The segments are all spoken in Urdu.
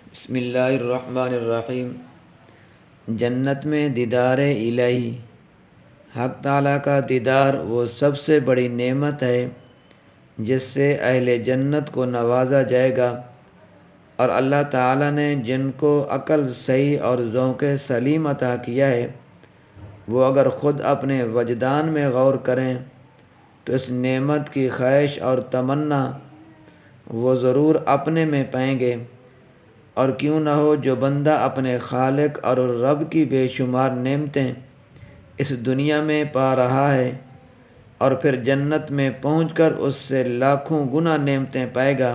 بسم اللہ الرحمن الرحیم۔ جنت میں دیدار الہی، حق تعالیٰ کا دیدار وہ سب سے بڑی نعمت ہے جس سے اہل جنت کو نوازا جائے گا، اور اللہ تعالیٰ نے جن کو عقل صحیح اور ذوق سلیم عطا کیا ہے، وہ اگر خود اپنے وجدان میں غور کریں تو اس نعمت کی خواہش اور تمنا وہ ضرور اپنے میں پائیں گے۔ اور کیوں نہ ہو جو بندہ اپنے خالق اور رب کی بے شمار نعمتیں اس دنیا میں پا رہا ہے اور پھر جنت میں پہنچ کر اس سے لاکھوں گنا نعمتیں پائے گا،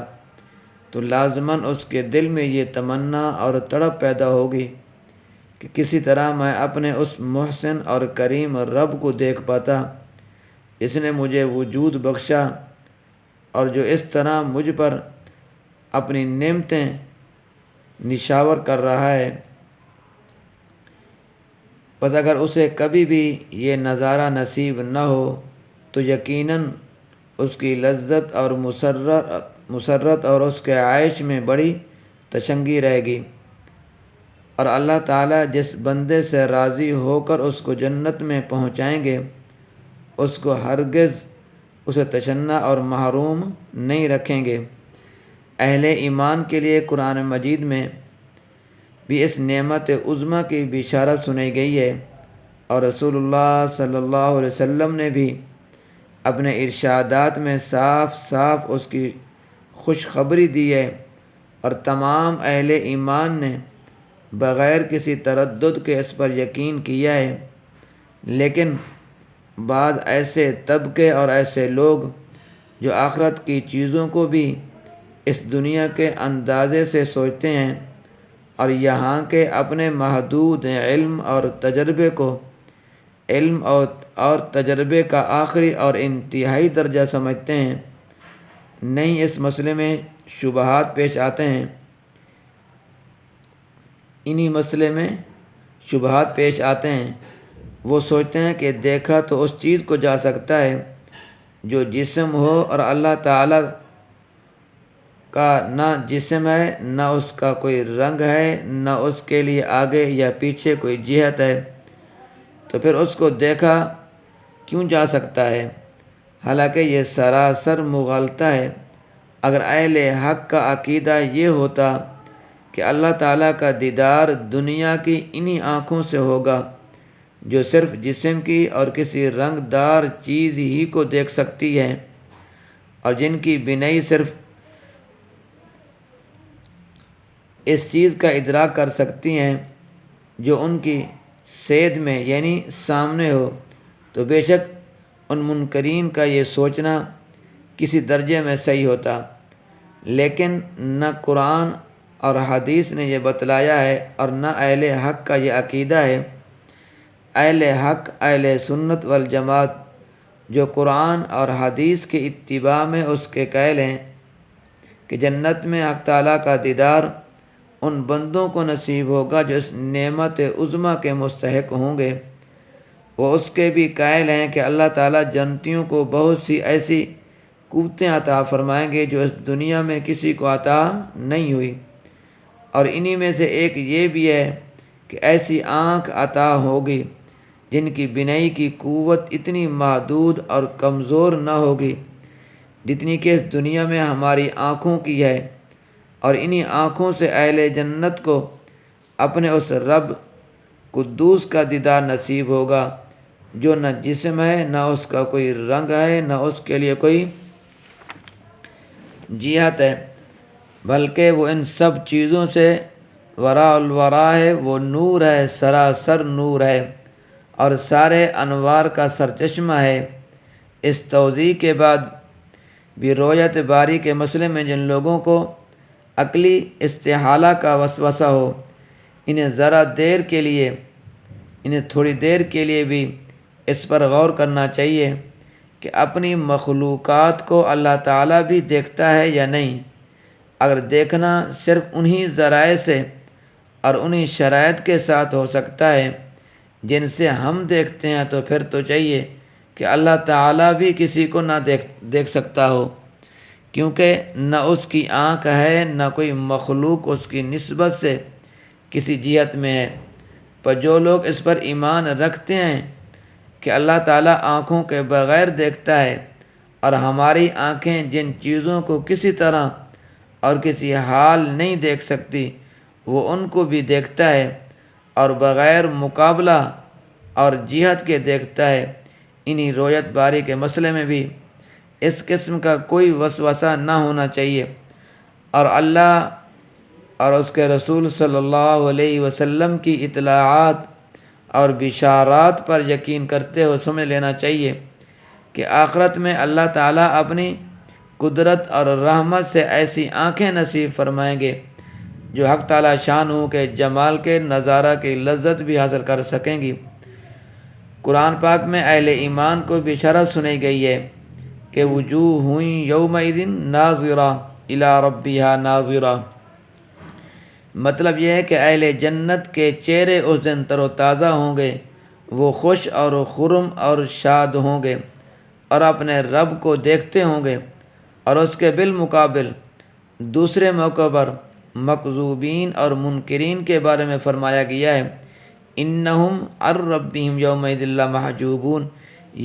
تو لازماً اس کے دل میں یہ تمنا اور تڑپ پیدا ہوگی کہ کسی طرح میں اپنے اس محسن اور کریم رب کو دیکھ پاتا جس نے مجھے وجود بخشا اور جو اس طرح مجھ پر اپنی نعمتیں نشاور کر رہا ہے۔ پس اگر اسے کبھی بھی یہ نظارہ نصیب نہ ہو تو یقیناً اس کی لذت اور مسرت اور اس کے عیش میں بڑی تشنگی رہے گی، اور اللہ تعالیٰ جس بندے سے راضی ہو کر اس کو جنت میں پہنچائیں گے، اس کو ہرگز اسے تشنہ اور محروم نہیں رکھیں گے۔ اہل ایمان کے لیے قرآن مجید میں بھی اس نعمت عظمیٰ کی بشارت سنائی گئی ہے، اور رسول اللہ صلی اللہ علیہ وسلم نے بھی اپنے ارشادات میں صاف صاف اس کی خوشخبری دی ہے، اور تمام اہل ایمان نے بغیر کسی تردد کے اس پر یقین کیا ہے۔ لیکن بعض ایسے طبقے اور ایسے لوگ جو آخرت کی چیزوں کو بھی اس دنیا کے اندازے سے سوچتے ہیں اور یہاں کے اپنے محدود علم اور تجربے کو علم اور تجربے کا آخری اور انتہائی درجہ سمجھتے ہیں، نہیں اس مسئلے میں شبہات پیش آتے ہیں۔ انہی مسئلے میں شبہات پیش آتے ہیں۔ وہ سوچتے ہیں کہ دیکھا تو اس چیز کو جا سکتا ہے جو جسم ہو، اور اللہ تعالیٰ کا نہ جسم ہے، نہ اس کا کوئی رنگ ہے، نہ اس کے لیے آگے یا پیچھے کوئی جہت ہے، تو پھر اس کو دیکھا کیوں جا سکتا ہے؟ حالانکہ یہ سراسر مغالطہ ہے۔ اگر اہل حق کا عقیدہ یہ ہوتا کہ اللہ تعالیٰ کا دیدار دنیا کی انہی آنکھوں سے ہوگا جو صرف جسم کی اور کسی رنگ دار چیز ہی کو دیکھ سکتی ہے، اور جن کی بینائی صرف اس چیز کا ادراک کر سکتی ہیں جو ان کی صید میں یعنی سامنے ہو، تو بے شک ان منکرین کا یہ سوچنا کسی درجے میں صحیح ہوتا۔ لیکن نہ قرآن اور حدیث نے یہ بتلایا ہے اور نہ اہل حق کا یہ عقیدہ ہے۔ اہل حق، اہل سنت والجماعت جو قرآن اور حدیث کی اتباع میں اس کے قائل ہیں کہ جنت میں حق تعالیٰ کا دیدار ان بندوں کو نصیب ہوگا جو اس نعمت عظمیٰ کے مستحق ہوں گے، وہ اس کے بھی قائل ہیں کہ اللہ تعالیٰ جنتیوں کو بہت سی ایسی قوتیں عطا فرمائیں گے جو اس دنیا میں کسی کو عطا نہیں ہوئی، اور انہی میں سے ایک یہ بھی ہے کہ ایسی آنکھ عطا ہوگی جن کی بینائی کی قوت اتنی محدود اور کمزور نہ ہوگی جتنی کہ اس دنیا میں ہماری آنکھوں کی ہے، اور انہی آنکھوں سے اہل جنت کو اپنے اس رب قدوس کا دیدار نصیب ہوگا جو نہ جسم ہے، نہ اس کا کوئی رنگ ہے، نہ اس کے لیے کوئی جہت ہے، بلکہ وہ ان سب چیزوں سے وراء الورا ہے۔ وہ نور ہے، سراسر نور ہے، اور سارے انوار کا سرچشمہ ہے۔ اس توضیح کے بعد بھی رؤیت باری کے مسئلے میں جن لوگوں کو عقلی استحالہ کا وسوسہ ہو، انہیں تھوڑی دیر کے لیے بھی اس پر غور کرنا چاہیے کہ اپنی مخلوقات کو اللہ تعالیٰ بھی دیکھتا ہے یا نہیں۔ اگر دیکھنا صرف انہی ذرائع سے اور انہی شرائط کے ساتھ ہو سکتا ہے جن سے ہم دیکھتے ہیں، تو پھر تو چاہیے کہ اللہ تعالیٰ بھی کسی کو نہ دیکھ سکتا ہو، کیونکہ نہ اس کی آنکھ ہے نہ کوئی مخلوق اس کی نسبت سے کسی جہت میں ہے۔ پر جو لوگ اس پر ایمان رکھتے ہیں کہ اللہ تعالیٰ آنکھوں کے بغیر دیکھتا ہے، اور ہماری آنکھیں جن چیزوں کو کسی طرح اور کسی حال نہیں دیکھ سکتی وہ ان کو بھی دیکھتا ہے اور بغیر مقابلہ اور جہت کے دیکھتا ہے، انہی رویت باری کے مسئلے میں بھی اس قسم کا کوئی وسوسہ نہ ہونا چاہیے، اور اللہ اور اس کے رسول صلی اللہ علیہ وسلم کی اطلاعات اور بشارات پر یقین کرتے ہوئے سمجھ لینا چاہیے کہ آخرت میں اللہ تعالیٰ اپنی قدرت اور رحمت سے ایسی آنکھیں نصیب فرمائیں گے جو حق تعالیٰ شانہ کے جمال کے نظارہ کی لذت بھی حاصل کر سکیں گی۔ قرآن پاک میں اہل ایمان کو بشارت سنائی گئی ہے کہ وجوہ یومئذ ناظرہ الی ربہا ناظرہ، مطلب یہ ہے کہ اہل جنت کے چہرے اس دن تر و تازہ ہوں گے، وہ خوش اور خرم اور شاد ہوں گے اور اپنے رب کو دیکھتے ہوں گے۔ اور اس کے بالمقابل دوسرے موقع پر مکذوبین اور منکرین کے بارے میں فرمایا گیا ہے انہم عن ربہم یومئذ لمحجوبون،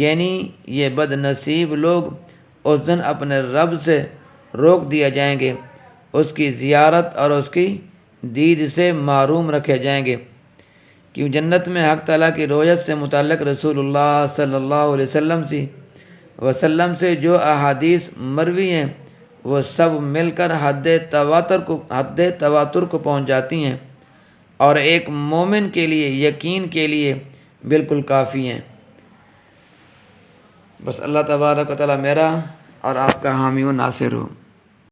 یعنی یہ بد نصیب لوگ اس دن اپنے رب سے روک دیے جائیں گے، اس کی زیارت اور اس کی دید سے محروم رکھے جائیں گے۔ کیوں جنت میں حق تعالیٰ کی رؤیت سے متعلق رسول اللہ صلی اللہ علیہ وسلم سے جو احادیث مروی ہیں وہ سب مل کر حد تواتر کو پہنچ جاتی ہیں اور ایک مومن کے لیے یقین کے لیے بالکل کافی ہیں۔ بس اللہ تبارک و تعالیٰ میرا اور آپ کا حامی و ناصر ہو۔